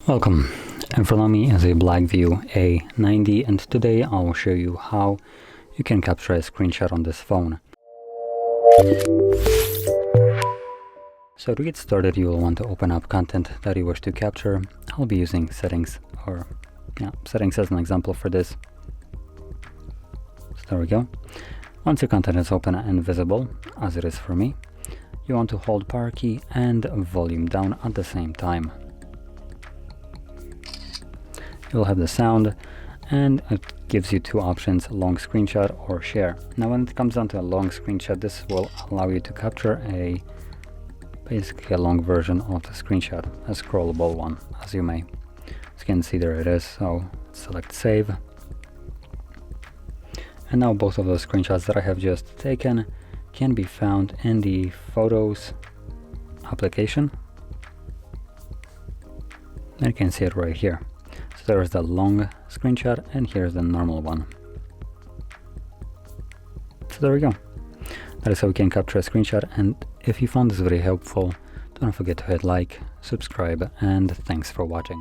Welcome, in front of me is a BLACKVIEW A90 and today I'll show you how you can capture a screenshot on this phone. So to get started, you will want to open up content that you wish to capture. I'll be using settings as an example for this. So there we go. Once your content is open and visible, as it is for me, you want to hold power key and volume down at the same time. You'll have the sound, and it gives you two options: long screenshot or share. Now when it comes down to a long screenshot, this will allow you to capture basically a long version of the screenshot, a scrollable one, as you can see. There it is. So select save, and now both of those screenshots that I have just taken can be found in the Photos application, and you can see it right here. So there's the long screenshot and here's the normal one. So there we go. That is how we can capture a screenshot, and if you found this very helpful, don't forget to hit like, subscribe, and thanks for watching.